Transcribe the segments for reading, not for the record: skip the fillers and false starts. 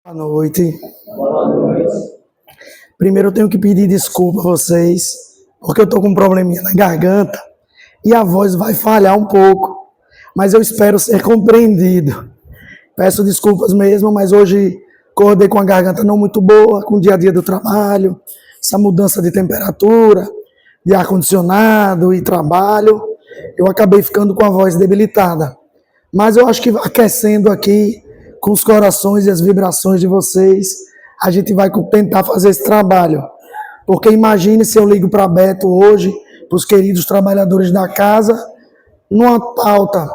Boa noite. Primeiro eu tenho que pedir desculpa a vocês, porque eu tô com um probleminha na garganta e a voz vai falhar um pouco, mas eu espero ser compreendido. Peço desculpas mesmo, mas hoje acordei com a garganta não muito boa, com o dia a dia do trabalho, essa mudança de temperatura, de ar-condicionado e trabalho, eu acabei ficando com a voz debilitada. Mas eu acho que aquecendo aqui, com os corações e as vibrações de vocês, a gente vai tentar fazer esse trabalho. Porque imagine se eu ligo para Beto hoje, para os queridos trabalhadores da casa, numa pauta,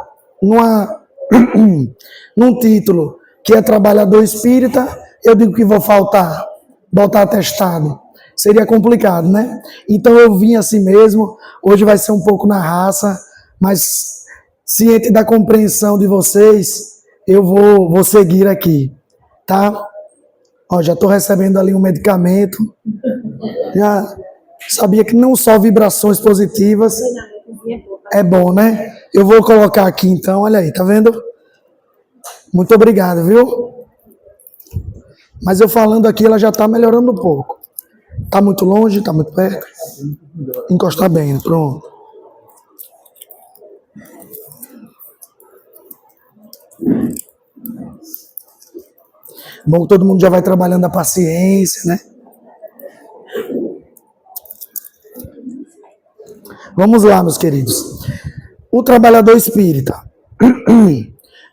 num título, que é trabalhador espírita, eu digo que vou faltar, botar atestado. Seria complicado, né? Então eu vim assim mesmo, hoje vai ser um pouco na raça, mas ciente da compreensão de vocês, eu vou seguir aqui, tá? Ó, já estou recebendo ali um medicamento, já sabia que não só vibrações positivas é bom, né? Eu vou colocar aqui então, olha aí, tá vendo? Muito obrigado, viu? Mas eu falando aqui, ela já está melhorando um pouco. Tá muito longe, tá muito perto? Encostar bem, pronto. Bom, todo mundo já vai trabalhando a paciência, né? Vamos lá, meus queridos. O Trabalhador Espírita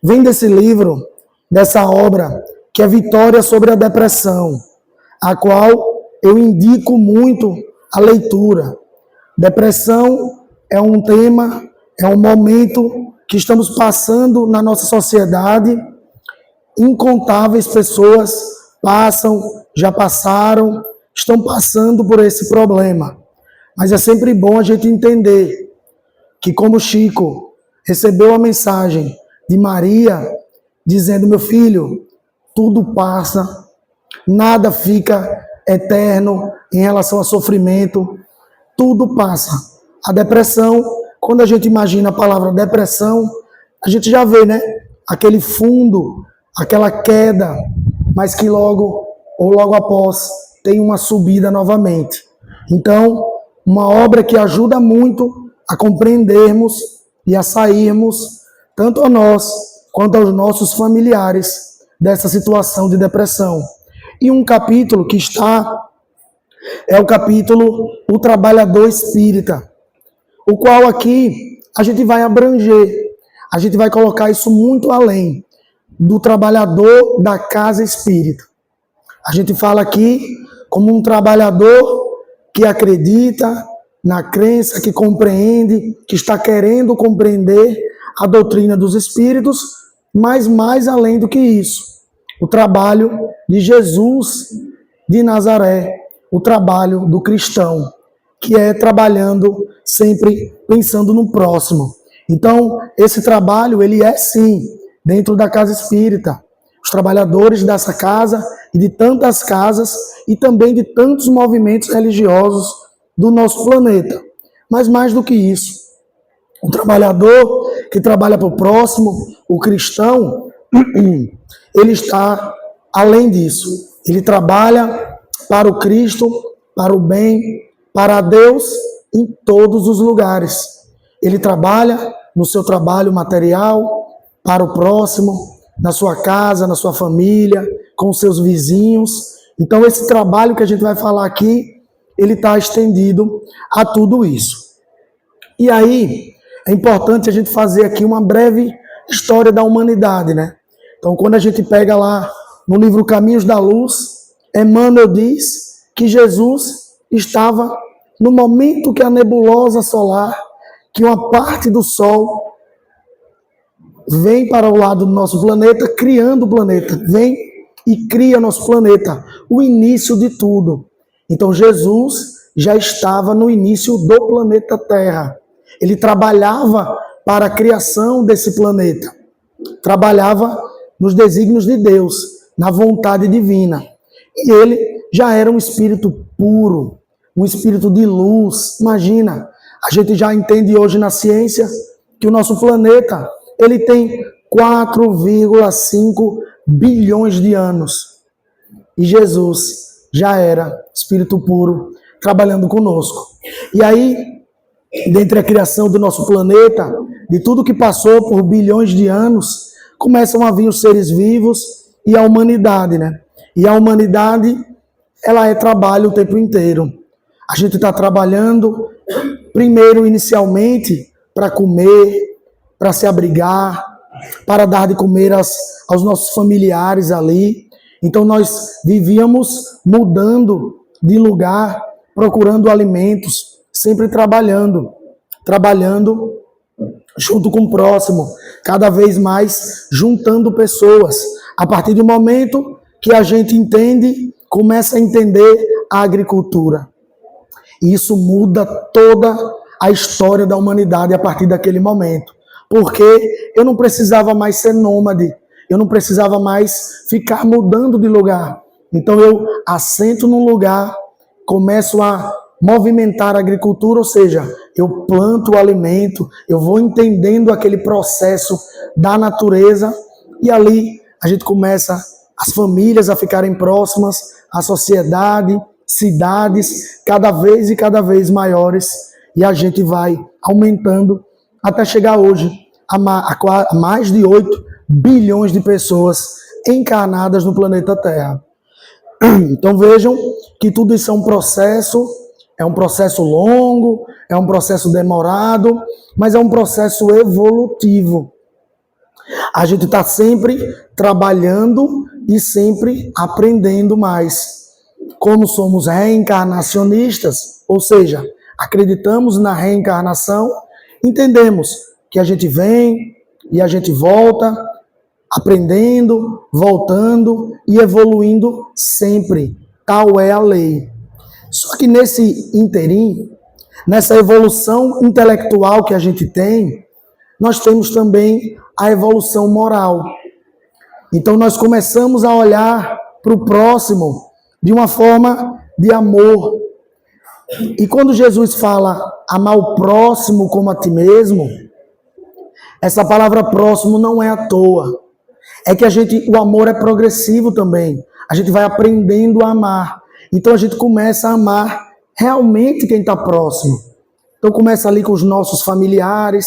vem desse livro, dessa obra, que é Vitória sobre a Depressão, a qual eu indico muito a leitura. Depressão é um tema, é um momento que estamos passando na nossa sociedade. Incontáveis pessoas passam, já passaram, estão passando por esse problema. Mas é sempre bom a gente entender que, como Chico recebeu a mensagem de Maria, dizendo: meu filho, tudo passa, nada fica eterno em relação ao sofrimento, tudo passa. A depressão, quando a gente imagina a palavra depressão, a gente já vê, né? Aquele fundo, aquela queda, mas que logo após tem uma subida novamente. Então, uma obra que ajuda muito a compreendermos e a sairmos, tanto a nós quanto aos nossos familiares, dessa situação de depressão. E um capítulo que é o capítulo O Trabalhador Espírita, o qual aqui a gente vai abranger, a gente vai colocar isso muito além do trabalhador da casa espírita. A gente fala aqui como um trabalhador que acredita na crença, que compreende, que está querendo compreender a doutrina dos espíritos, mas mais além do que isso, o trabalho de Jesus de Nazaré, o trabalho do cristão, que é trabalhando sempre pensando no próximo. Então, esse trabalho, ele é sim dentro da casa espírita. Os trabalhadores dessa casa e de tantas casas e também de tantos movimentos religiosos do nosso planeta. Mas mais do que isso, o trabalhador que trabalha para o próximo, o cristão, ele está além disso. Ele trabalha para o Cristo, para o bem, para Deus em todos os lugares. Ele trabalha no seu trabalho material, para o próximo, na sua casa, na sua família, com seus vizinhos. Então, esse trabalho que a gente vai falar aqui, ele está estendido a tudo isso. E aí, é importante a gente fazer aqui uma breve história da humanidade, né? Então, quando a gente pega lá no livro Caminhos da Luz, Emmanuel diz que Jesus estava no momento que a nebulosa solar, que uma parte do Sol vem para o lado do nosso planeta, criando o planeta. Vem e cria nosso planeta, o início de tudo. Então Jesus já estava no início do planeta Terra. Ele trabalhava para a criação desse planeta. Trabalhava nos desígnios de Deus, na vontade divina. E ele já era um espírito puro, um espírito de luz. Imagina, a gente já entende hoje na ciência que o nosso planeta ele tem 4,5 bilhões de anos. e Jesus já era Espírito puro trabalhando conosco. E aí, dentre a criação do nosso planeta, de tudo que passou por bilhões de anos, começam a vir os seres vivos e a humanidade, né? E a humanidade, ela é trabalho o tempo inteiro. A gente está trabalhando, primeiro, inicialmente, para comer, para se abrigar, para dar de comer aos nossos familiares ali. Então nós vivíamos mudando de lugar, procurando alimentos, sempre trabalhando junto com o próximo, cada vez mais juntando pessoas. A partir do momento que a gente entende, começa a entender a agricultura. E isso muda toda a história da humanidade a partir daquele momento. Porque eu não precisava mais ser nômade, eu não precisava mais ficar mudando de lugar. Então eu assento num lugar, começo a movimentar a agricultura, ou seja, eu planto o alimento, eu vou entendendo aquele processo da natureza e ali a gente começa as famílias a ficarem próximas, a sociedade, cidades cada vez maiores e a gente vai aumentando até chegar hoje a mais de 8 bilhões de pessoas encarnadas no planeta Terra. Então vejam que tudo isso é um processo longo, é um processo demorado, mas é um processo evolutivo. A gente está sempre trabalhando e sempre aprendendo mais. Como somos reencarnacionistas, ou seja, acreditamos na reencarnação, entendemos que a gente vem e a gente volta, aprendendo, voltando e evoluindo sempre. Tal é a lei. Só que nesse interim, nessa evolução intelectual que a gente tem, nós temos também a evolução moral. Então nós começamos a olhar para o próximo de uma forma de amor. E quando Jesus fala amar o próximo como a ti mesmo, essa palavra próximo não é à toa. É que o amor é progressivo também. A gente vai aprendendo a amar. Então a gente começa a amar realmente quem está próximo. Então começa ali com os nossos familiares,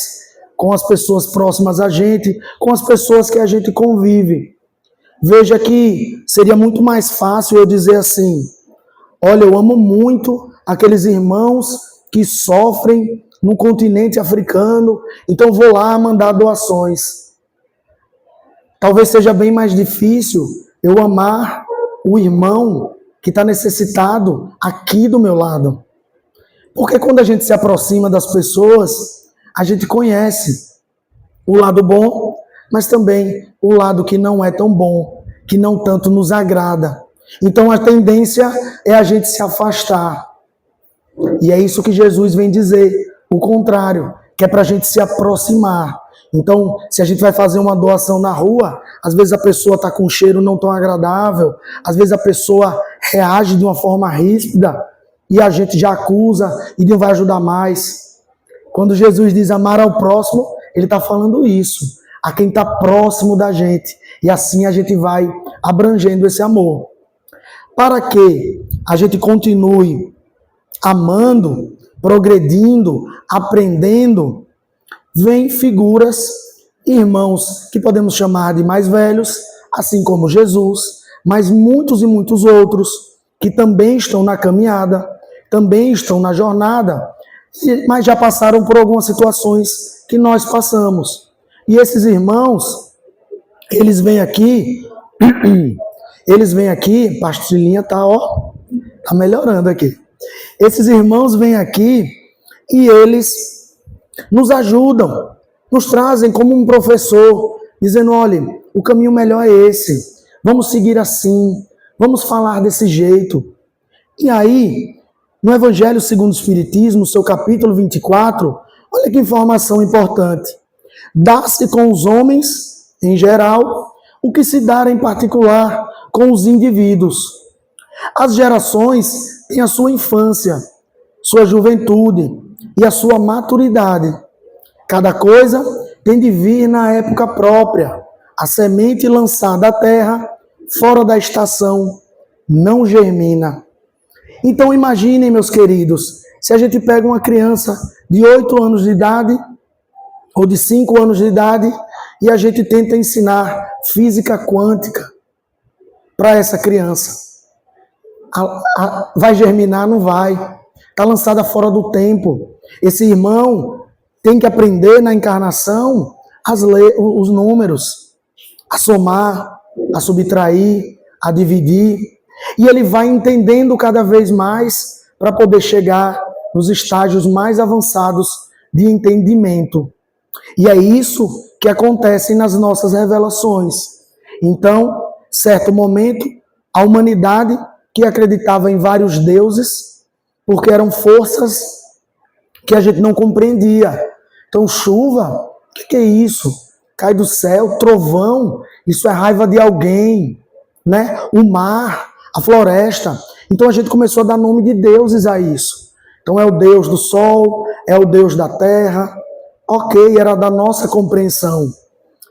com as pessoas próximas a gente, com as pessoas que a gente convive. Veja que seria muito mais fácil eu dizer assim: olha, eu amo muito aqueles irmãos que sofrem no continente africano, então vou lá mandar doações. Talvez seja bem mais difícil eu amar o irmão que está necessitado aqui do meu lado. Porque quando a gente se aproxima das pessoas, a gente conhece o lado bom, mas também o lado que não é tão bom, que não tanto nos agrada. Então a tendência é a gente se afastar. E é isso que Jesus vem dizer, o contrário, que é para a gente se aproximar. Então, se a gente vai fazer uma doação na rua, às vezes a pessoa está com um cheiro não tão agradável, às vezes a pessoa reage de uma forma ríspida e a gente já acusa e não vai ajudar mais. Quando Jesus diz amar ao próximo, ele está falando isso, a quem está próximo da gente. E assim a gente vai abrangendo esse amor. Para que a gente continue amando, progredindo, aprendendo, vem figuras, irmãos que podemos chamar de mais velhos, assim como Jesus, mas muitos e muitos outros que também estão na caminhada, também estão na jornada, mas já passaram por algumas situações que nós passamos. E esses irmãos, eles vêm aqui, pastilhinha tá melhorando aqui. Esses irmãos vêm aqui e eles nos ajudam, nos trazem como um professor, dizendo, olha, o caminho melhor é esse, vamos seguir assim, vamos falar desse jeito. E aí, no Evangelho segundo o Espiritismo, seu capítulo 24, olha que informação importante. Dá-se com os homens, em geral, o que se dá em particular com os indivíduos. As gerações têm a sua infância, sua juventude e a sua maturidade. Cada coisa tem de vir na época própria. A semente lançada à terra, fora da estação, não germina. Então imaginem, meus queridos, se a gente pega uma criança de 8 anos de idade ou de 5 anos de idade e a gente tenta ensinar física quântica para essa criança. Vai germinar? Não vai. Está lançada fora do tempo. Esse irmão tem que aprender na encarnação os números, a somar, a subtrair, a dividir. E ele vai entendendo cada vez mais para poder chegar nos estágios mais avançados de entendimento. E é isso que acontece nas nossas revelações. Então, certo momento, a humanidade que acreditava em vários deuses, porque eram forças que a gente não compreendia. Então, chuva, o que é isso? Cai do céu, trovão, isso é raiva de alguém, né? O mar, a floresta. Então a gente começou a dar nome de deuses a isso. Então é o Deus do sol, é o Deus da terra. Ok, era da nossa compreensão.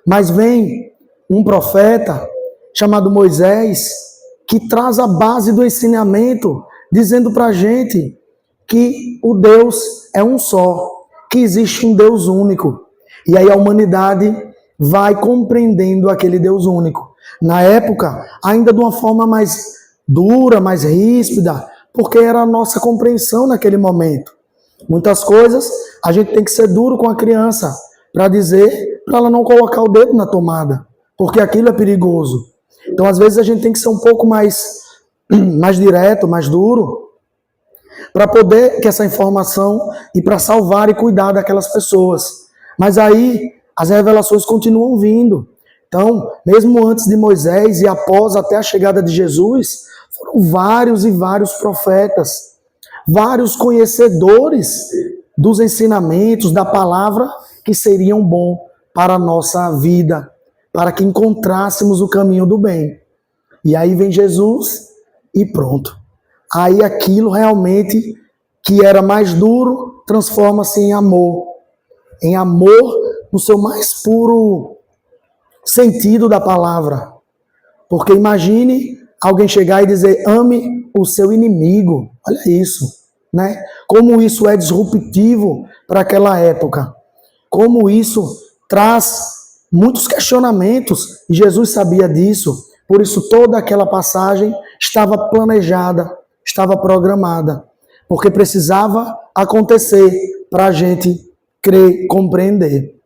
Mas vem um profeta chamado Moisés, que traz a base do ensinamento, dizendo para a gente que o Deus é um só, que existe um Deus único. E aí a humanidade vai compreendendo aquele Deus único. Na época, ainda de uma forma mais dura, mais ríspida, porque era a nossa compreensão naquele momento. Muitas coisas a gente tem que ser duro com a criança para dizer, para ela não colocar o dedo na tomada, porque aquilo é perigoso. Então, às vezes, a gente tem que ser um pouco mais direto, mais duro, para poder que essa informação e para salvar e cuidar daquelas pessoas. Mas aí as revelações continuam vindo. Então, mesmo antes de Moisés e após até a chegada de Jesus, foram vários e vários profetas, vários conhecedores dos ensinamentos, da palavra, que seriam bom para a nossa vida, para que encontrássemos o caminho do bem. E aí vem Jesus e pronto. Aí aquilo realmente que era mais duro transforma-se em amor no seu mais puro sentido da palavra. Porque imagine alguém chegar e dizer, ame o seu inimigo. Olha isso, né? Como isso é disruptivo para aquela época. Como isso traz muitos questionamentos. E Jesus sabia disso. Por isso toda aquela passagem estava planejada, estava programada. Porque precisava acontecer para a gente crer, compreender.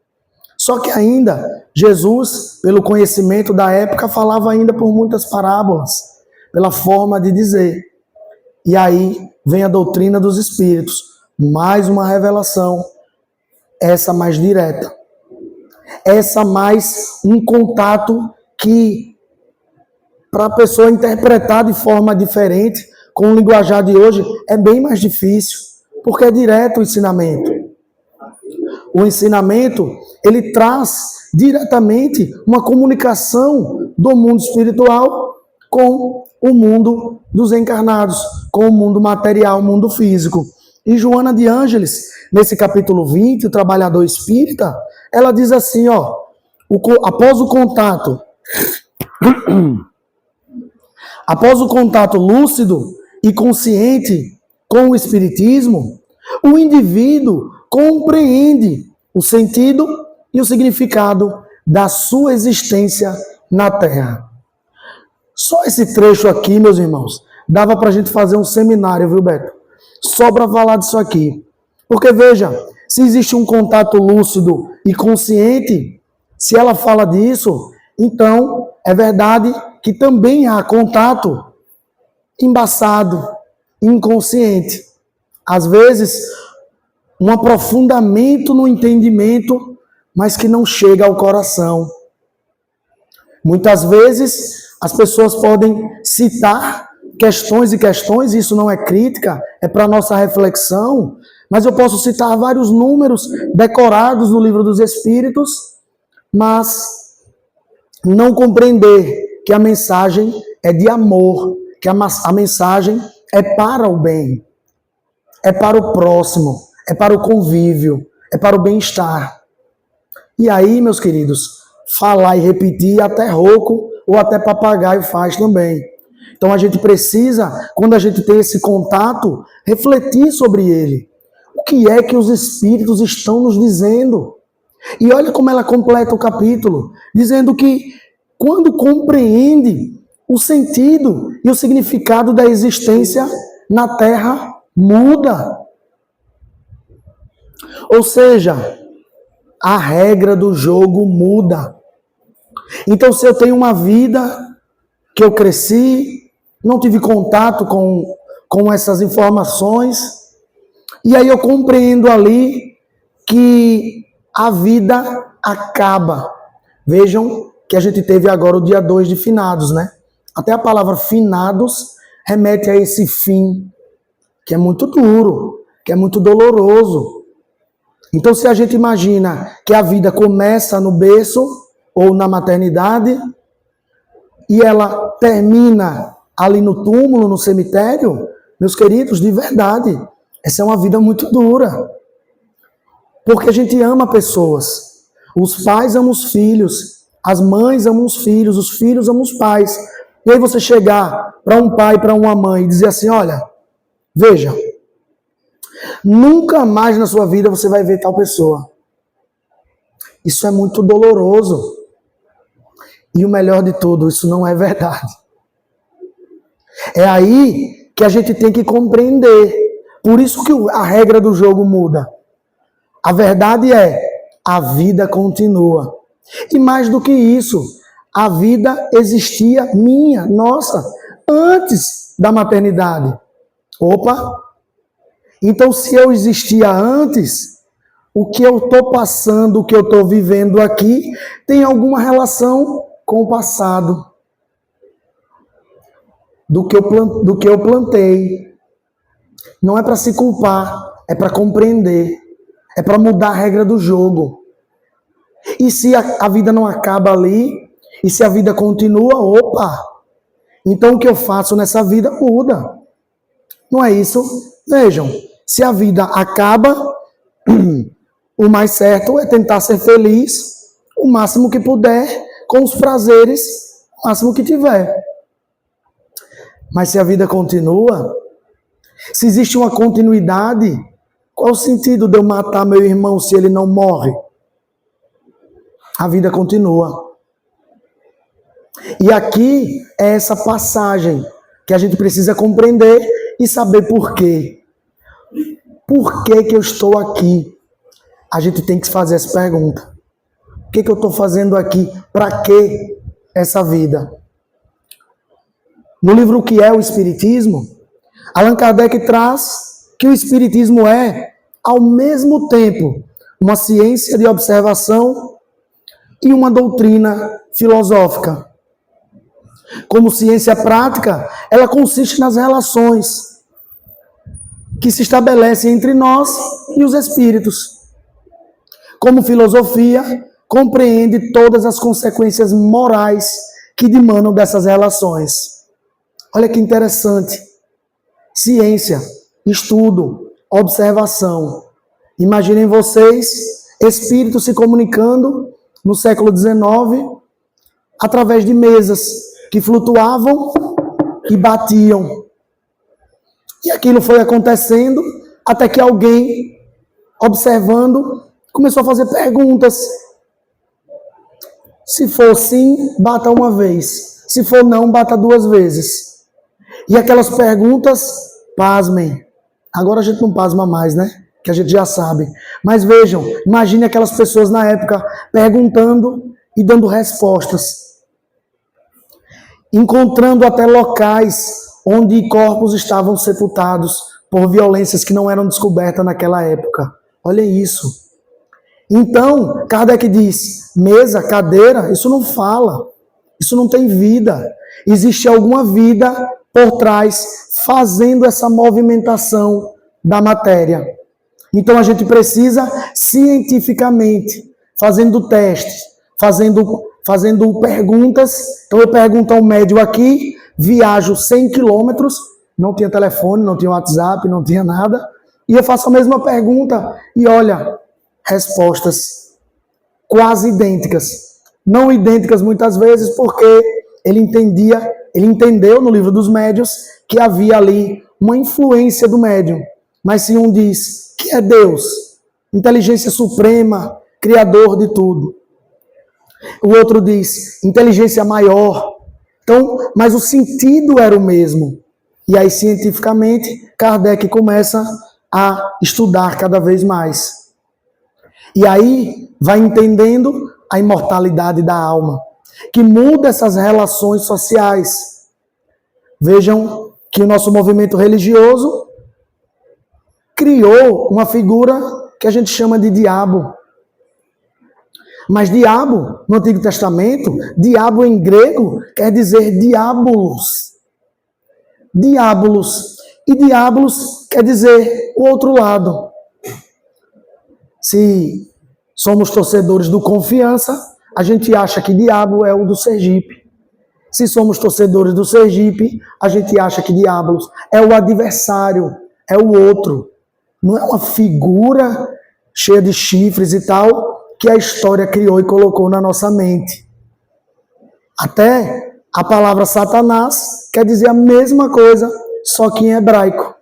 Só que ainda, Jesus, pelo conhecimento da época, falava ainda por muitas parábolas, pela forma de dizer. E aí vem a doutrina dos Espíritos, mais uma revelação, essa mais direta. Essa mais um contato que, para a pessoa interpretar de forma diferente, com o linguajar de hoje, é bem mais difícil, porque é direto o ensinamento. O ensinamento, ele traz diretamente uma comunicação do mundo espiritual com o mundo dos encarnados, com o mundo material, o mundo físico. E Joana de Ângeles, nesse capítulo 20, o Trabalhador Espírita, ela diz assim, após o contato lúcido e consciente com o Espiritismo, o indivíduo compreende o sentido e o significado da sua existência na Terra. Só esse trecho aqui, meus irmãos, dava para a gente fazer um seminário, viu, Beto? Só para falar disso aqui. Porque, veja, se existe um contato lúcido e consciente, se ela fala disso, então é verdade que também há contato embaçado, inconsciente. Às vezes, um aprofundamento no entendimento, mas que não chega ao coração. Muitas vezes, as pessoas podem citar questões e questões, isso não é crítica, é para nossa reflexão, mas eu posso citar vários números decorados no Livro dos Espíritos, mas não compreender que a mensagem é de amor, que a mensagem é para o bem, é para o próximo, é para o convívio, é para o bem-estar. E aí, meus queridos, falar e repetir até rouco ou até papagaio faz também. Então, Então a gente precisa, quando a gente tem esse contato, refletir sobre ele. O que é que os Espíritos estão nos dizendo? E olha como ela completa o capítulo, dizendo que quando compreende o sentido e o significado da existência na Terra, muda. Ou seja, a regra do jogo muda. Então, se eu tenho uma vida que eu cresci, não tive contato com essas informações, e aí eu compreendo ali que a vida acaba. Vejam que a gente teve agora o dia 2 de finados, né? Até a palavra finados remete a esse fim, que é muito duro, que é muito doloroso. Então, se a gente imagina que a vida começa no berço ou na maternidade e ela termina ali no túmulo, no cemitério, meus queridos, de verdade, essa é uma vida muito dura. Porque a gente ama pessoas. Os pais amam os filhos, as mães amam os filhos amam os pais. E aí você chegar para um pai, para uma mãe e dizer assim, olha, veja, nunca mais na sua vida você vai ver tal pessoa. Isso é muito doloroso. E o melhor de tudo, isso não é verdade. É aí que a gente tem que compreender. Por isso que a regra do jogo muda. A verdade é, a vida continua. E mais do que isso, a vida existia minha, nossa, antes da maternidade. Opa! Então, se eu existia antes, o que eu estou passando, o que eu estou vivendo aqui, tem alguma relação com o passado. Do que eu plantei. Não é para se culpar, é para compreender. É para mudar a regra do jogo. E se a vida não acaba ali, e se a vida continua, opa! Então o que eu faço nessa vida muda. Não é isso? Vejam, se a vida acaba, o mais certo é tentar ser feliz o máximo que puder, com os prazeres, o máximo que tiver. Mas se a vida continua, se existe uma continuidade, qual o sentido de eu matar meu irmão se ele não morre? A vida continua. E aqui é essa passagem que a gente precisa compreender e saber por quê. Por que que eu estou aqui? A gente tem que fazer essa pergunta. O que que eu estou fazendo aqui? Para que essa vida? No livro O que é o Espiritismo, Allan Kardec traz que o Espiritismo é, ao mesmo tempo, uma ciência de observação e uma doutrina filosófica. Como ciência prática, ela consiste nas relações que se estabelecem entre nós e os espíritos. Como filosofia, compreende todas as consequências morais que dimanam dessas relações. Olha que interessante. Ciência, estudo, observação. Imaginem vocês, espíritos se comunicando no século XIX através de mesas que flutuavam e batiam. E aquilo foi acontecendo até que alguém, observando, começou a fazer perguntas. Se for sim, bata uma vez. Se for não, bata 2 vezes. E aquelas perguntas, pasmem. Agora a gente não pasma mais, né? Que a gente já sabe. Mas vejam, imagine aquelas pessoas na época perguntando e dando respostas. Encontrando até locais onde corpos estavam sepultados por violências que não eram descobertas naquela época. Olha isso. Então, Kardec diz, mesa, cadeira, isso não fala. Isso não tem vida. Existe alguma vida por trás, fazendo essa movimentação da matéria. Então a gente precisa, cientificamente, fazendo testes, fazendo perguntas. Então eu pergunto ao médium aqui, viajo 100 quilômetros, não tinha telefone, não tinha WhatsApp, não tinha nada, e eu faço a mesma pergunta, e olha, respostas quase idênticas. Não idênticas muitas vezes, porque ele entendeu no livro dos médiuns que havia ali uma influência do médium. Mas se um diz que é Deus, inteligência suprema, criador de tudo. O outro diz inteligência maior. Então, mas o sentido era o mesmo. E aí, cientificamente, Kardec começa a estudar cada vez mais. E aí, vai entendendo a imortalidade da alma, que muda essas relações sociais. Vejam que o nosso movimento religioso criou uma figura que a gente chama de diabo. Mas diabo, no Antigo Testamento, diabo em grego quer dizer diabolos. Diabolos. E diabolos quer dizer o outro lado. Se somos torcedores do Confiança, a gente acha que diabo é o do Sergipe. Se somos torcedores do Sergipe, a gente acha que diabolos é o adversário, é o outro. Não é uma figura cheia de chifres e tal, que a história criou e colocou na nossa mente. Até a palavra Satanás quer dizer a mesma coisa, só que em hebraico.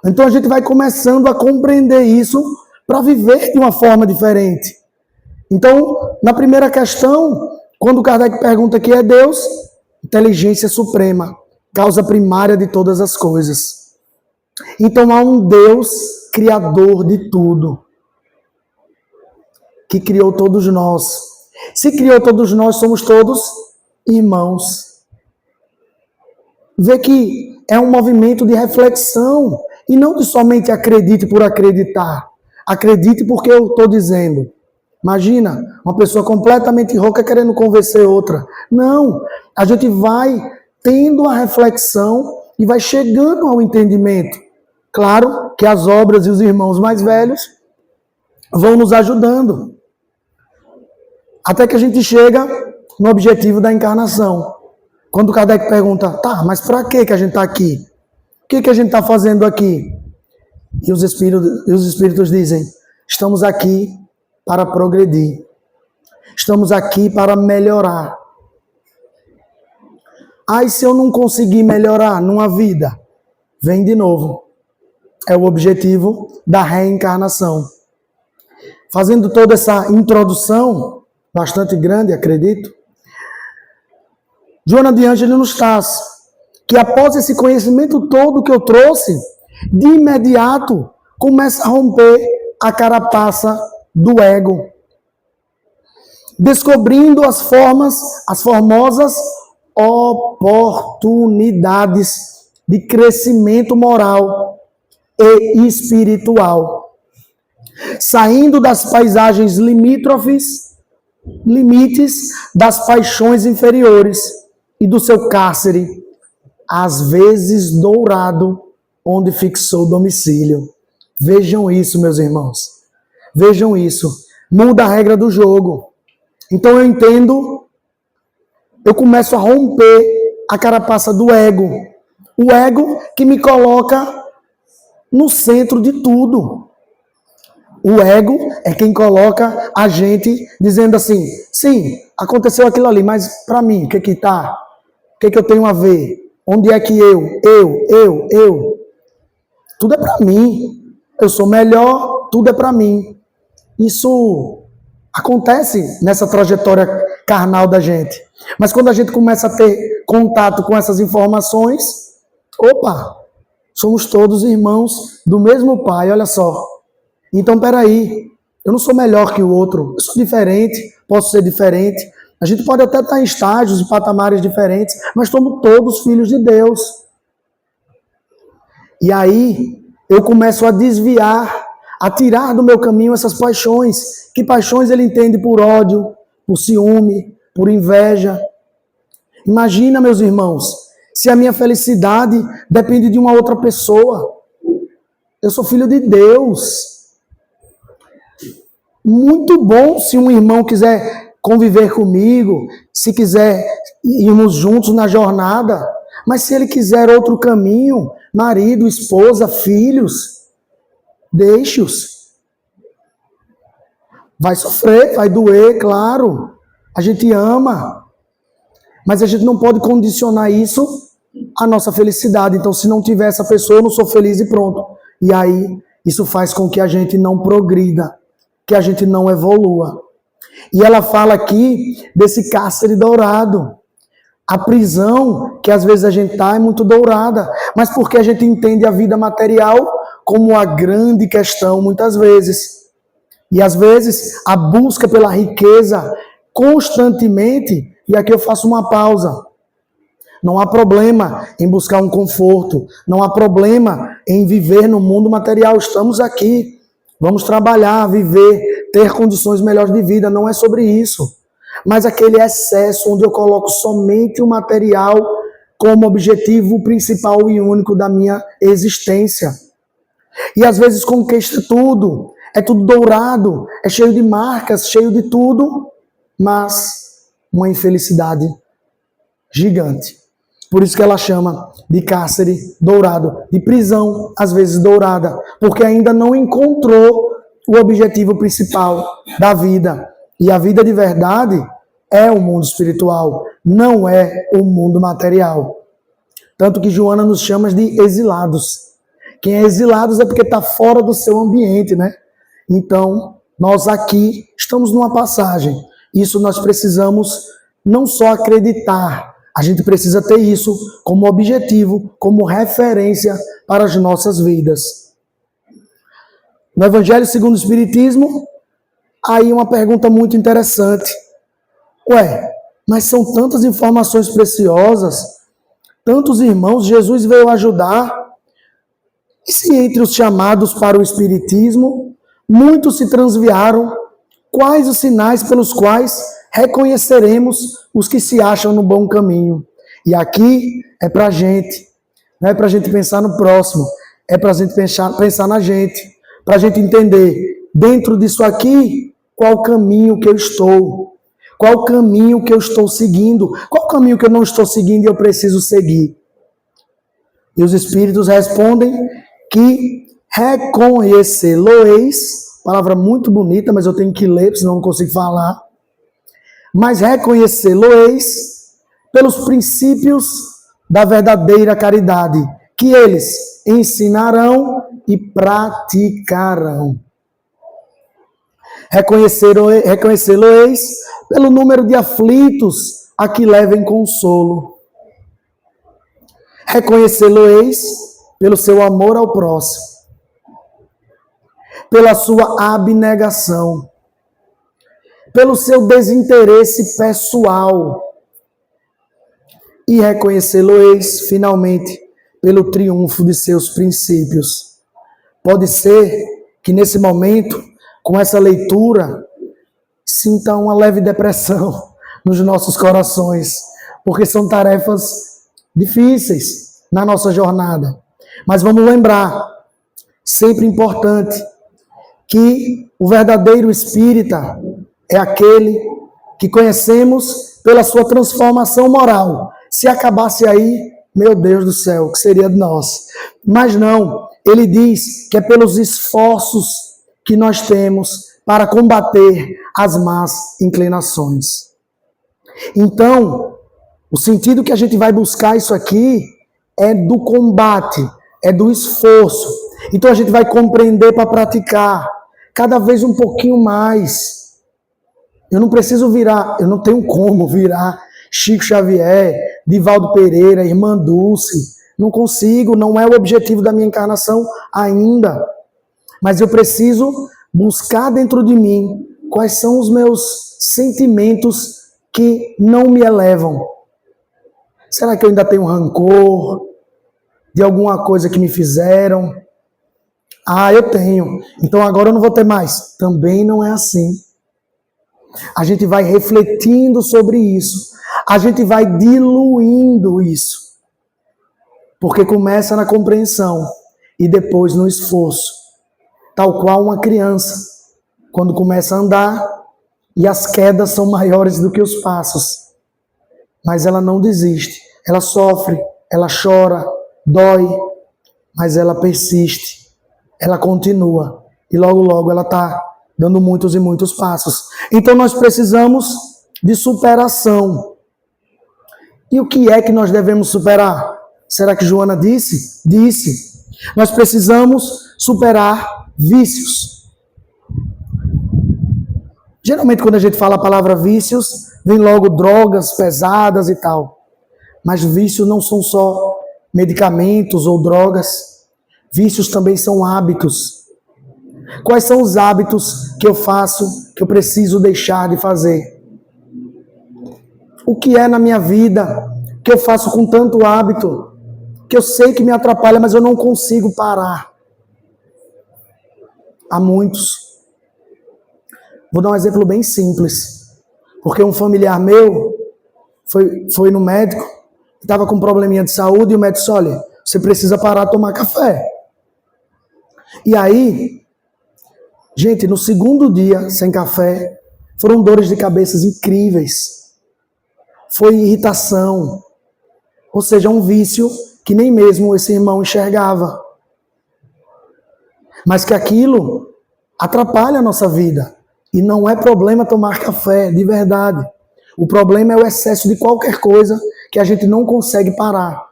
Então a gente vai começando a compreender isso para viver de uma forma diferente. Então, na primeira questão, quando Kardec pergunta que é Deus, inteligência suprema, causa primária de todas as coisas. Então há um Deus criador de tudo, que criou todos nós. Se criou todos nós, somos todos irmãos. Vê que é um movimento de reflexão e não de somente acredite por acreditar. Acredite porque eu estou dizendo. Imagina, uma pessoa completamente rouca querendo convencer outra. Não, a gente vai tendo a reflexão e vai chegando ao entendimento. Claro que as obras e os irmãos mais velhos vão nos ajudando. Até que a gente chega no objetivo da encarnação. Quando Kardec pergunta, tá, mas para que a gente está aqui? O que a gente está fazendo aqui? E os espíritos dizem, estamos aqui para progredir. Estamos aqui para melhorar. E se eu não conseguir melhorar numa vida? Vem de novo. É o objetivo da reencarnação. Fazendo toda essa introdução, bastante grande, acredito, Joana de Ângeles nos traz que após esse conhecimento todo que eu trouxe, de imediato começa a romper a carapaça do ego, descobrindo as formosas oportunidades de crescimento moral e espiritual, saindo das paisagens limites das paixões inferiores e do seu cárcere, às vezes dourado, onde fixou domicílio. Vejam isso, meus irmãos. Vejam isso. Muda a regra do jogo. Então eu entendo, eu começo a romper a carapaça do ego. O ego que me coloca no centro de tudo. O ego é quem coloca a gente dizendo assim, sim, aconteceu aquilo ali, mas para mim, o que que tá? O que que eu tenho a ver? Onde é que eu? Tudo é para mim. Eu sou melhor, tudo é para mim. Isso acontece nessa trajetória carnal da gente. Mas quando a gente começa a ter contato com essas informações, opa, somos todos irmãos do mesmo Pai, olha só. Então, peraí, eu não sou melhor que o outro, eu sou diferente, posso ser diferente. A gente pode até estar em estágios e patamares diferentes, mas somos todos filhos de Deus. E aí, eu começo a desviar, a tirar do meu caminho essas paixões. Que paixões ele entende por ódio, por ciúme, por inveja. Imagina, meus irmãos, se a minha felicidade depende de uma outra pessoa. Eu sou filho de Deus. Muito bom se um irmão quiser conviver comigo, se quiser irmos juntos na jornada, mas se ele quiser outro caminho, marido, esposa, filhos, deixe-os. Vai sofrer, vai doer, claro. A gente ama. Mas a gente não pode condicionar isso à nossa felicidade. Então, se não tiver essa pessoa, eu não sou feliz e pronto. E aí, isso faz com que a gente não progrida, que a gente não evolua. E ela fala aqui desse cárcere dourado. A prisão que às vezes a gente está é muito dourada, mas porque a gente entende a vida material como a grande questão muitas vezes. E às vezes a busca pela riqueza constantemente, e aqui eu faço uma pausa. Não há problema em buscar um conforto, não há problema em viver no mundo material. Estamos aqui, vamos trabalhar, viver, ter condições melhores de vida, não é sobre isso. Mas aquele excesso onde eu coloco somente o material como objetivo principal e único da minha existência. E às vezes conquista tudo, é tudo dourado, é cheio de marcas, cheio de tudo, mas uma infelicidade gigante. Por isso que ela chama de cárcere dourado, de prisão, às vezes dourada, porque ainda não encontrou o objetivo principal da vida. E a vida de verdade é o mundo espiritual, não é o mundo material. Tanto que Joana nos chama de exilados. Quem é exilados é porque está fora do seu ambiente, né? Então, nós aqui estamos numa passagem. Isso nós precisamos não só acreditar, a gente precisa ter isso como objetivo, como referência para as nossas vidas. No Evangelho segundo o Espiritismo, aí uma pergunta muito interessante. Ué, mas são tantas informações preciosas, tantos irmãos, Jesus veio ajudar. E se entre os chamados para o Espiritismo, muitos se transviaram, quais os sinais pelos quais reconheceremos os que se acham no bom caminho? E aqui é para a gente, não é para a gente pensar no próximo, é para a gente pensar na gente, para a gente entender, dentro disso aqui, qual caminho que eu estou, qual caminho que eu estou seguindo, qual caminho que eu não estou seguindo e eu preciso seguir. E os Espíritos respondem que reconhecê-lo-eis, palavra muito bonita, mas eu tenho que ler, senão não consigo falar. Mas reconhecê-lo-eis pelos princípios da verdadeira caridade, que eles ensinarão e praticarão. Reconhecê-lo-eis pelo número de aflitos a que levem consolo. Reconhecê-lo-eis pelo seu amor ao próximo, pela sua abnegação, pelo seu desinteresse pessoal, e reconhecê-lo-eis, finalmente, pelo triunfo de seus princípios. Pode ser que nesse momento, com essa leitura, sinta uma leve depressão nos nossos corações, porque são tarefas difíceis na nossa jornada. Mas vamos lembrar, sempre importante, que o verdadeiro espírita é aquele que conhecemos pela sua transformação moral. Se acabasse aí, meu Deus do céu, o que seria de nós? Mas não, ele diz que é pelos esforços que nós temos para combater as más inclinações. Então, o sentido que a gente vai buscar isso aqui é do combate, é do esforço. Então a gente vai compreender para praticar cada vez um pouquinho mais. Eu não preciso virar, eu não tenho como virar Chico Xavier, Divaldo Pereira, Irmã Dulce. Não consigo, não é o objetivo da minha encarnação ainda. Mas eu preciso buscar dentro de mim quais são os meus sentimentos que não me elevam. Será que eu ainda tenho rancor de alguma coisa que me fizeram? Ah, eu tenho. Então agora eu não vou ter mais. Também não é assim. A gente vai refletindo sobre isso. A gente vai diluindo isso. Porque começa na compreensão e depois no esforço. Tal qual uma criança, quando começa a andar e as quedas são maiores do que os passos. Mas ela não desiste. Ela sofre, ela chora, dói, mas ela persiste. Ela continua. E logo, logo ela está dando muitos e muitos passos. Então nós precisamos de superação. E o que é que nós devemos superar? Será que Joana disse? Disse. Nós precisamos superar vícios. Geralmente, quando a gente fala a palavra vícios, vem logo drogas pesadas e tal. Mas vícios não são só medicamentos ou drogas. Vícios também são hábitos. Quais são os hábitos que eu faço, que eu preciso deixar de fazer? O que é na minha vida que eu faço com tanto hábito, que eu sei que me atrapalha, mas eu não consigo parar? Há muitos. Vou dar um exemplo bem simples. Porque um familiar meu foi no médico, estava com um probleminha de saúde, e o médico disse, olha, você precisa parar de tomar café. E aí, gente, no segundo dia sem café, foram dores de cabeça incríveis. Foi irritação. Ou seja, um vício que nem mesmo esse irmão enxergava. Mas que aquilo atrapalha a nossa vida. E não é problema tomar café, de verdade. O problema é o excesso de qualquer coisa que a gente não consegue parar.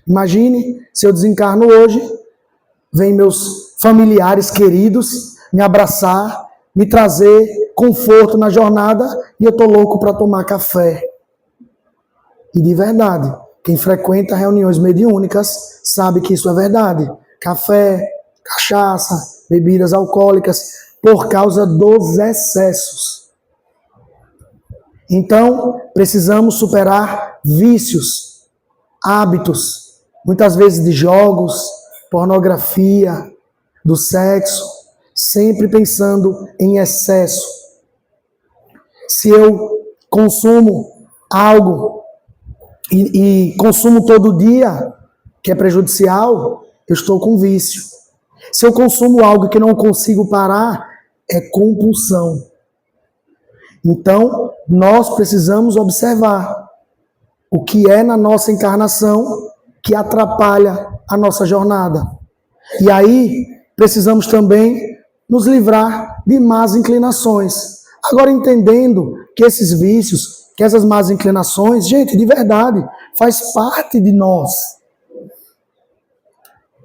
Imagine se eu desencarno hoje, vem meus familiares queridos me abraçar, me trazer conforto na jornada e eu estou louco para tomar café. E de verdade, quem frequenta reuniões mediúnicas sabe que isso é verdade. Café, cachaça, bebidas alcoólicas, por causa dos excessos. Então, precisamos superar vícios, hábitos, muitas vezes de jogos, pornografia, do sexo, sempre pensando em excesso. Se eu consumo algo e consumo todo dia, que é prejudicial, eu estou com vício. Se eu consumo algo que não consigo parar, é compulsão. Então, nós precisamos observar o que é na nossa encarnação que atrapalha a nossa jornada. E aí, precisamos também nos livrar de más inclinações. Agora, entendendo que esses vícios, que essas más inclinações, gente, de verdade, faz parte de nós.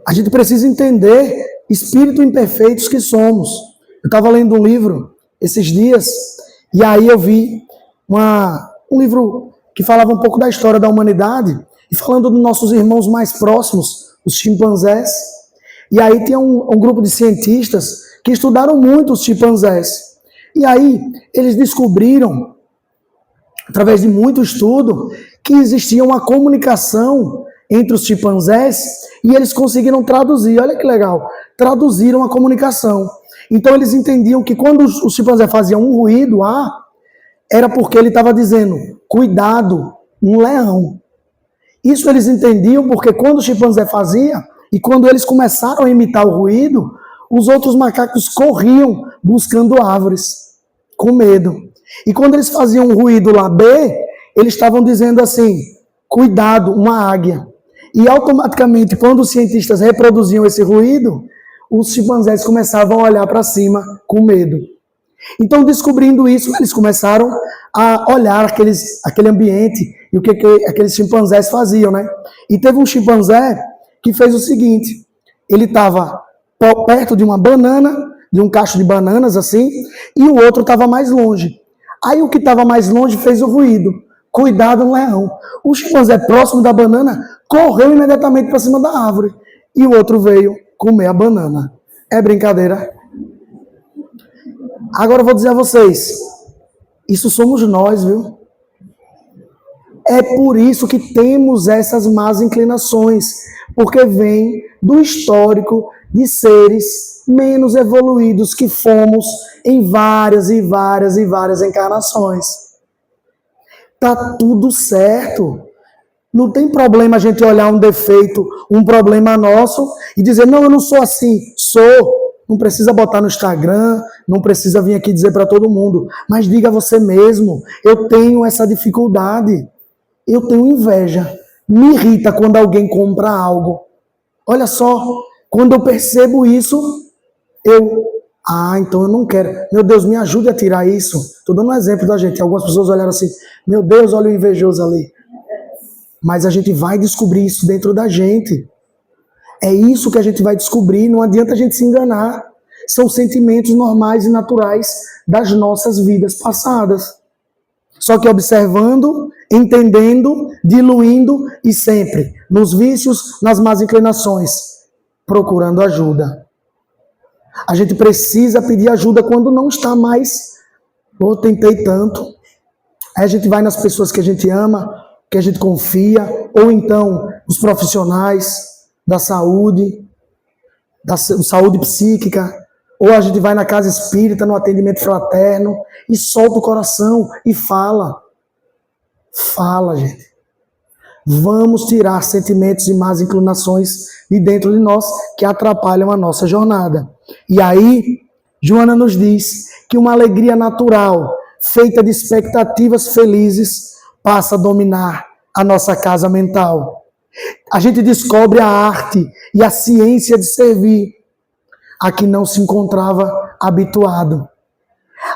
A gente precisa entender espíritos imperfeitos que somos. Eu estava lendo um livro esses dias, e aí eu vi um livro que falava um pouco da história da humanidade, e falando dos nossos irmãos mais próximos, os chimpanzés. E aí tem um grupo de cientistas que estudaram muito os chimpanzés. E aí eles descobriram, através de muito estudo, que existia uma comunicação entre os chimpanzés e eles conseguiram traduzir. Olha que legal, traduziram a comunicação. Então eles entendiam que quando os chimpanzés faziam um ruído, era porque ele estava dizendo, cuidado, um leão. Isso eles entendiam porque quando o chimpanzé fazia, e quando eles começaram a imitar o ruído, os outros macacos corriam buscando árvores, com medo. E quando eles faziam um ruído lá B, eles estavam dizendo assim, cuidado, uma águia. E automaticamente, quando os cientistas reproduziam esse ruído, os chimpanzés começavam a olhar para cima com medo. Então, descobrindo isso, eles começaram a olhar aquele ambiente e o que aqueles chimpanzés faziam, né? E teve um chimpanzé que fez o seguinte, ele estava perto de uma banana, de um cacho de bananas assim, e o outro estava mais longe. Aí o que estava mais longe fez o ruído, cuidado, um leão. O chimpanzé próximo da banana correu imediatamente para cima da árvore, e o outro veio comer a banana. É brincadeira? Agora eu vou dizer a vocês, isso somos nós, viu? É por isso que temos essas más inclinações, porque vem do histórico de seres menos evoluídos que fomos em várias e várias e várias encarnações. Tá tudo certo. Não tem problema a gente olhar um defeito, um problema nosso e dizer, não, eu não sou assim. Sou. Não precisa botar no Instagram, não precisa vir aqui dizer para todo mundo, mas diga a você mesmo, eu tenho essa dificuldade, eu tenho inveja, me irrita quando alguém compra algo. Olha só, quando eu percebo isso, então eu não quero. Meu Deus, me ajude a tirar isso. Estou dando um exemplo da gente, algumas pessoas olharam assim, meu Deus, olha o invejoso ali. Mas a gente vai descobrir isso dentro da gente. É isso que a gente vai descobrir, não adianta a gente se enganar. São sentimentos normais e naturais das nossas vidas passadas. Só que observando, entendendo, diluindo e sempre nos vícios, nas más inclinações, procurando ajuda. A gente precisa pedir ajuda quando não está mais. Eu tentei tanto. Aí a gente vai nas pessoas que a gente ama, que a gente confia, ou então os profissionais da saúde psíquica, ou a gente vai na casa espírita, no atendimento fraterno, e solta o coração e fala. Fala, gente. Vamos tirar sentimentos e más inclinações de dentro de nós que atrapalham a nossa jornada. E aí, Joana nos diz que uma alegria natural, feita de expectativas felizes, passa a dominar a nossa casa mental. A gente descobre a arte e a ciência de servir a que não se encontrava habituado.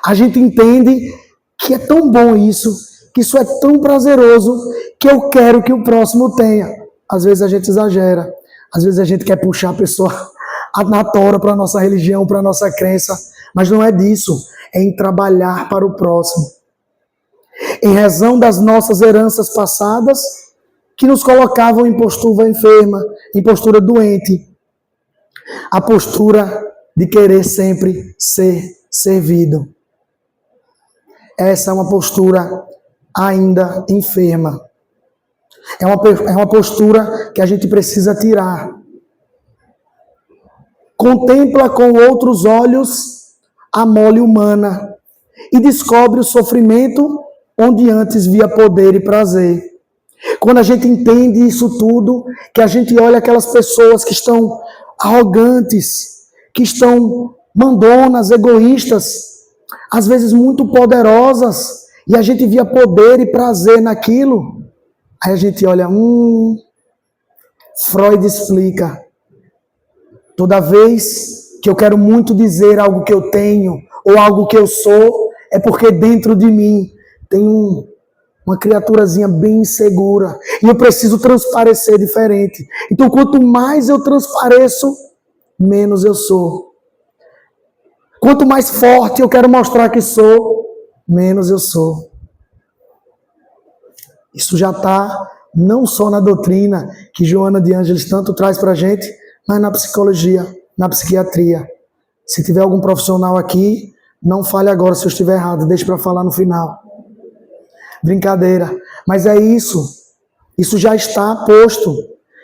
A gente entende que é tão bom isso, que isso é tão prazeroso, que eu quero que o próximo tenha. Às vezes a gente exagera, às vezes a gente quer puxar a pessoa na tora para a nossa religião, para a nossa crença, mas não é disso, é em trabalhar para o próximo. Em razão das nossas heranças passadas, que nos colocavam em postura enferma, em postura doente. A postura de querer sempre ser servido. Essa é uma postura ainda enferma. É uma postura que a gente precisa tirar. Contempla com outros olhos a mole humana e descobre o sofrimento onde antes via poder e prazer. Quando a gente entende isso tudo, que a gente olha aquelas pessoas que estão arrogantes, que estão mandonas, egoístas, às vezes muito poderosas, e a gente via poder e prazer naquilo, aí a gente olha, Freud explica, toda vez que eu quero muito dizer algo que eu tenho, ou algo que eu sou, é porque dentro de mim tem uma criaturazinha bem insegura. E eu preciso transparecer diferente. Então, quanto mais eu transpareço, menos eu sou. Quanto mais forte eu quero mostrar que sou, menos eu sou. Isso já está não só na doutrina que Joana de Ângeles tanto traz para a gente, mas na psicologia, na psiquiatria. Se tiver algum profissional aqui, não fale agora se eu estiver errado, deixe para falar no final. Brincadeira, mas é isso. Isso já está posto.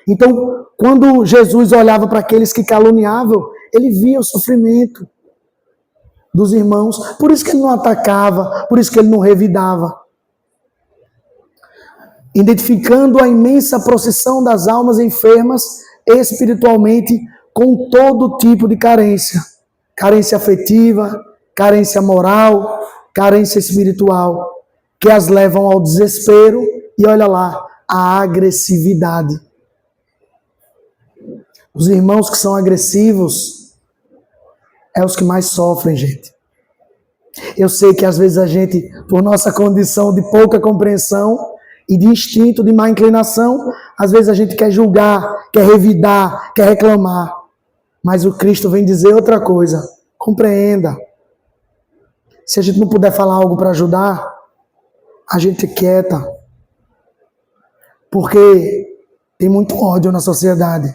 Então, quando Jesus olhava para aqueles que caluniavam, ele via o sofrimento dos irmãos. Por isso que ele não atacava, por isso que ele não revidava. Identificando a imensa procissão das almas enfermas espiritualmente com todo tipo de carência. Carência afetiva, carência moral, carência espiritual, que as levam ao desespero e, olha lá, à agressividade. Os irmãos que são agressivos é os que mais sofrem, gente. Eu sei que às vezes a gente, por nossa condição de pouca compreensão e de instinto, de má inclinação, às vezes a gente quer julgar, quer revidar, quer reclamar. Mas o Cristo vem dizer outra coisa. Compreenda. Se a gente não puder falar algo para ajudar, a gente quieta. Porque tem muito ódio na sociedade.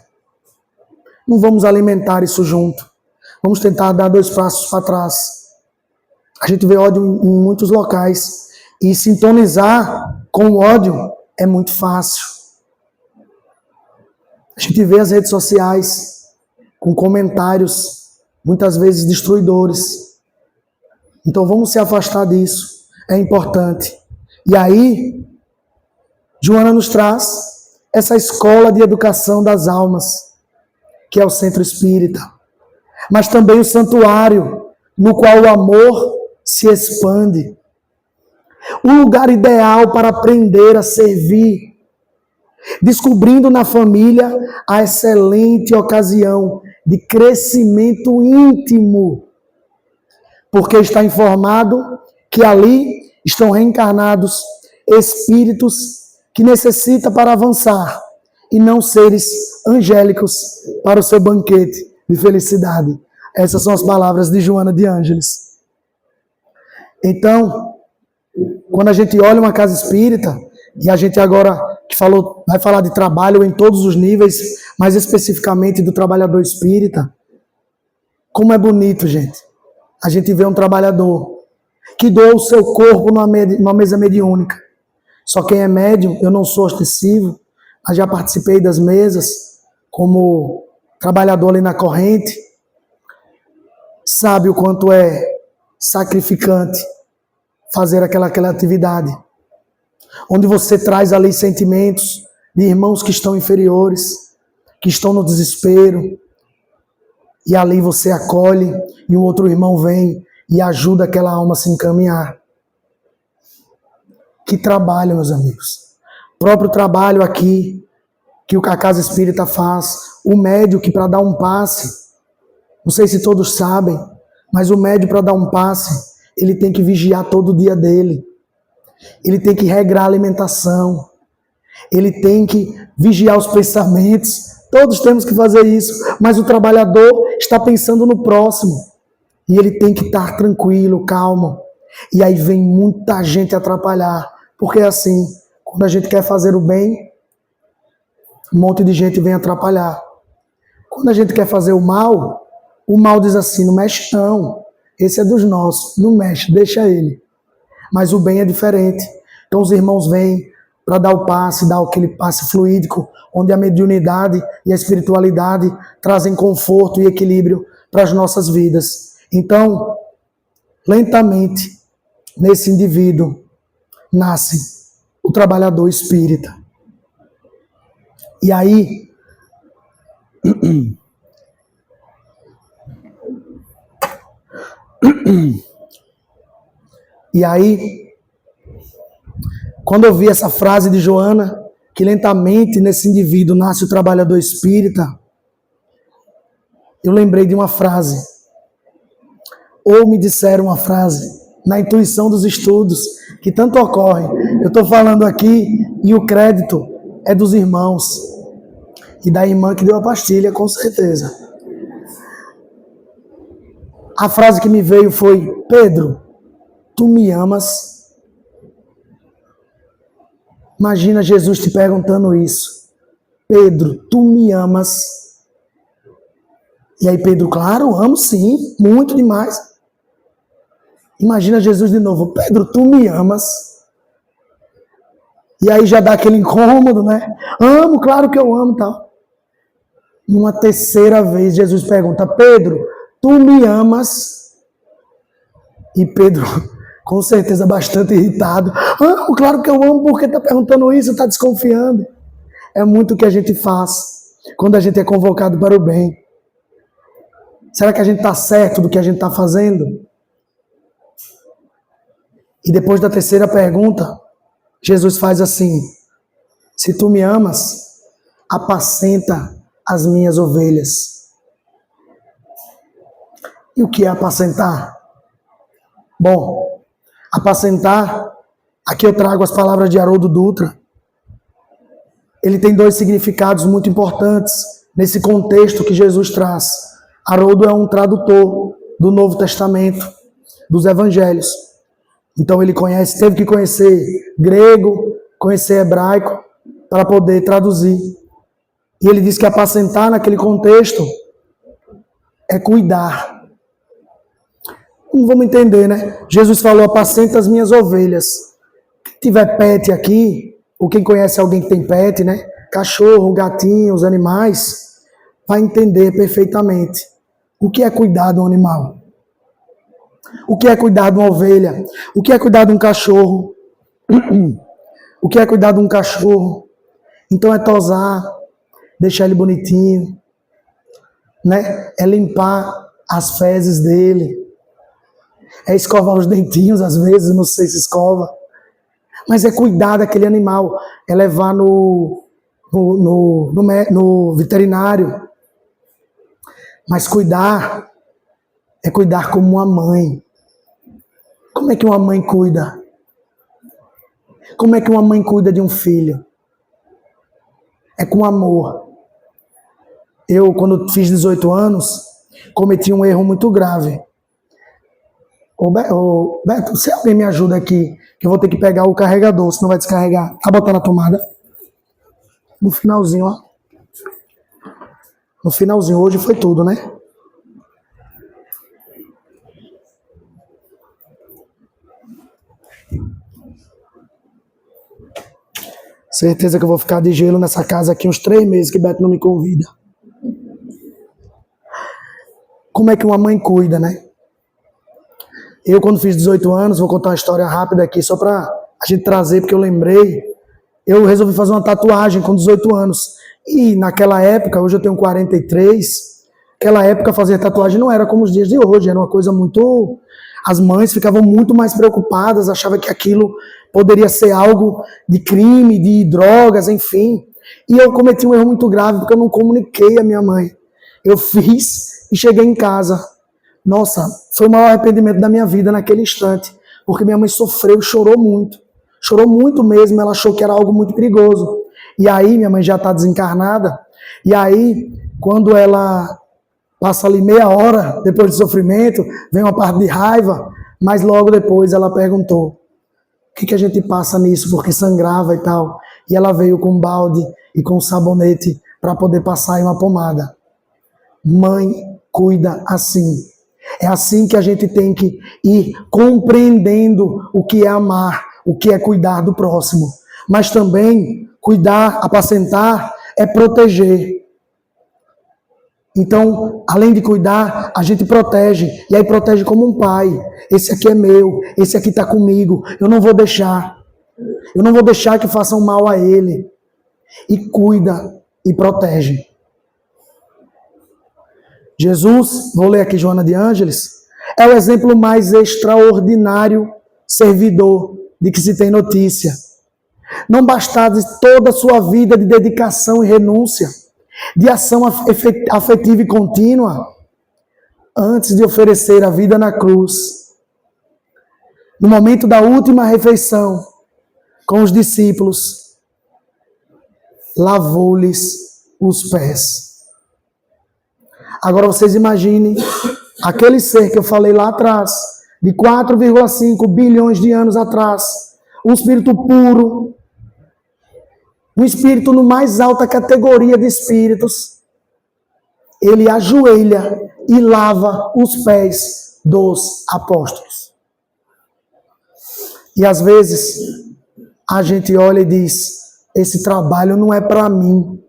Não vamos alimentar isso junto. Vamos tentar dar 2 passos para trás. A gente vê ódio em muitos locais. E sintonizar com o ódio é muito fácil. A gente vê as redes sociais com comentários, muitas vezes destruidores. Então vamos se afastar disso. É importante. E aí, Joana nos traz essa escola de educação das almas, que é o Centro Espírita. Mas também o santuário, no qual o amor se expande. O lugar ideal para aprender a servir, descobrindo na família a excelente ocasião de crescimento íntimo, porque está informado que ali estão reencarnados espíritos que necessita para avançar, e não seres angélicos para o seu banquete de felicidade. Essas são as palavras de Joana de Ângeles. Então, quando a gente olha uma casa espírita, e a gente agora vai falar de trabalho em todos os níveis, mais especificamente do trabalhador espírita, como é bonito, gente. A gente vê um trabalhador que doa o seu corpo numa mesa mediúnica. Só quem é médium, eu não sou ostensivo, mas já participei das mesas, como trabalhador ali na corrente, sabe o quanto é sacrificante fazer aquela atividade, onde você traz ali sentimentos de irmãos que estão inferiores, que estão no desespero, e ali você acolhe, e um outro irmão vem e ajuda aquela alma a se encaminhar. Que trabalho, meus amigos. Próprio trabalho aqui, que a Casa Espírita faz, o médium que para dar um passe, não sei se todos sabem, mas o médium para dar um passe, ele tem que vigiar todo o dia dele. Ele tem que regrar a alimentação. Ele tem que vigiar os pensamentos. Todos temos que fazer isso, mas o trabalhador está pensando no próximo. E ele tem que estar tranquilo, calmo. E aí vem muita gente atrapalhar. Porque é assim, quando a gente quer fazer o bem, um monte de gente vem atrapalhar. Quando a gente quer fazer o mal diz assim, não mexe não. Esse é dos nossos, não mexe, deixa ele. Mas o bem é diferente. Então os irmãos vêm para dar o passe, dar aquele passe fluídico, onde a mediunidade e a espiritualidade trazem conforto e equilíbrio para as nossas vidas. Então, lentamente, nesse indivíduo, nasce o trabalhador espírita. E aí, quando eu vi essa frase de Joana, que lentamente nesse indivíduo nasce o trabalhador espírita, eu lembrei de uma frase, ou me disseram uma frase, na intuição dos estudos, que tanto ocorre. Eu estou falando aqui e o crédito é dos irmãos, e da irmã que deu a pastilha, com certeza. A frase que me veio foi: Pedro, tu me amas? Imagina Jesus te perguntando isso. Pedro, tu me amas? E aí Pedro, claro, amo sim, muito demais. Imagina Jesus de novo: Pedro, tu me amas? E aí já dá aquele incômodo, né? Amo, claro que eu amo, tal. E uma terceira vez Jesus pergunta: Pedro, tu me amas? E Pedro, com certeza bastante irritado: amo, claro que eu amo, por que está perguntando isso? Está desconfiando. É muito o que a gente faz quando a gente é convocado para o bem. Será que a gente está certo do que a gente está fazendo? E depois da terceira pergunta, Jesus faz assim: se tu me amas, apacenta as minhas ovelhas. E o que é apacentar? Bom, apacentar, aqui eu trago as palavras de Haroldo Dutra. Ele tem dois significados muito importantes nesse contexto que Jesus traz. Haroldo é um tradutor do Novo Testamento, dos Evangelhos. Então ele teve que conhecer grego, conhecer hebraico, para poder traduzir. E ele diz que apacentar naquele contexto é cuidar. Não vamos entender, né? Jesus falou: apacenta as minhas ovelhas. Quem tiver pet aqui, ou quem conhece alguém que tem pet, né? Cachorro, gatinho, os animais, vai entender perfeitamente o que é cuidar de um animal. O que é cuidar de uma ovelha? O que é cuidar de um cachorro? O que é cuidar de um cachorro? Então é tosar, deixar ele bonitinho, né? É limpar as fezes dele, é escovar os dentinhos, às vezes, não sei se escova, mas é cuidar daquele animal, é levar no veterinário. Mas cuidar é cuidar como uma mãe. Como é que uma mãe cuida? Como é que uma mãe cuida de um filho? é com amor. Eu, quando fiz 18 anos, cometi um erro muito grave. Ô, Beto, se alguém me ajuda aqui, que eu vou ter que pegar o carregador, senão vai descarregar. Tá botando a tomada? No finalzinho, ó. No finalzinho, hoje foi tudo, né? Certeza que eu vou ficar de gelo nessa casa aqui uns 3 meses que Beto não me convida. Como é que uma mãe cuida, né? Eu, quando fiz 18 anos, vou contar uma história rápida aqui, só pra a gente trazer, porque eu lembrei. Eu resolvi fazer uma tatuagem com 18 anos. E naquela época, hoje eu tenho 43, naquela época fazer tatuagem não era como os dias de hoje, era uma coisa muito... As mães ficavam muito mais preocupadas, achavam que aquilo poderia ser algo de crime, de drogas, enfim. E eu cometi um erro muito grave, porque eu não comuniquei à minha mãe. Eu fiz e cheguei em casa. Nossa, foi o maior arrependimento da minha vida naquele instante, porque minha mãe sofreu, chorou muito mesmo, ela achou que era algo muito perigoso. E aí, minha mãe já está desencarnada, e aí, quando ela passa ali meia hora, depois de sofrimento, vem uma parte de raiva, mas logo depois ela perguntou, o que a gente passa nisso, porque sangrava e tal. E ela veio com um balde e com um sabonete para poder passar em uma pomada. Mãe cuida assim. É assim que a gente tem que ir compreendendo o que é amar, o que é cuidar do próximo. Mas também cuidar, apacentar, é proteger. Então, além de cuidar, a gente protege. E aí protege como um pai. Esse aqui é meu, esse aqui está comigo. Eu não vou deixar. Eu não vou deixar que façam mal a ele. E cuida e protege. Jesus, vou ler aqui Joana de Ângeles, é o exemplo mais extraordinário servidor de que se tem notícia. Não bastasse toda a sua vida de dedicação e renúncia, de ação afetiva e contínua, antes de oferecer a vida na cruz. No momento da última refeição, com os discípulos, lavou-lhes os pés. Agora vocês imaginem aquele ser que eu falei lá atrás, de 4,5 bilhões de anos atrás, um espírito puro, um espírito no mais alta categoria de espíritos, ele ajoelha e lava os pés dos apóstolos. E às vezes a gente olha e diz, esse trabalho não é para mim,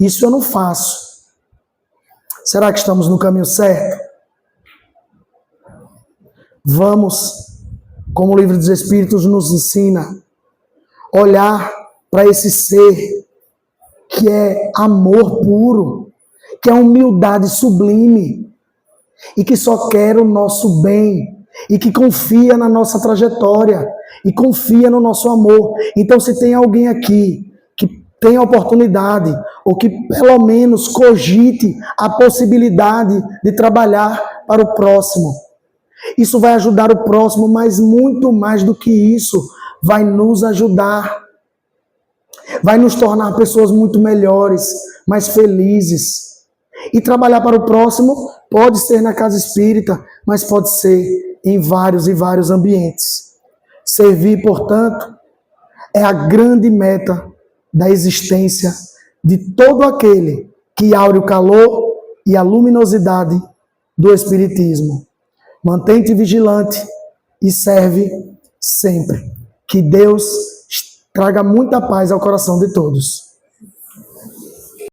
isso eu não faço. Será que estamos no caminho certo? Vamos, como o Livro dos Espíritos nos ensina, olhar para esse ser que é amor puro, que é humildade sublime e que só quer o nosso bem e que confia na nossa trajetória e confia no nosso amor. Então, se tem alguém aqui que tem a oportunidade ou que pelo menos cogite a possibilidade de trabalhar para o próximo, isso vai ajudar o próximo, mas muito mais do que isso, vai nos ajudar. Vai nos tornar pessoas muito melhores, mais felizes. E trabalhar para o próximo pode ser na casa espírita, mas pode ser em vários e vários ambientes. Servir, portanto, é a grande meta da existência de todo aquele que aure o calor e a luminosidade do Espiritismo. Mantém-te vigilante e serve sempre. Que Deus traga muita paz ao coração de todos.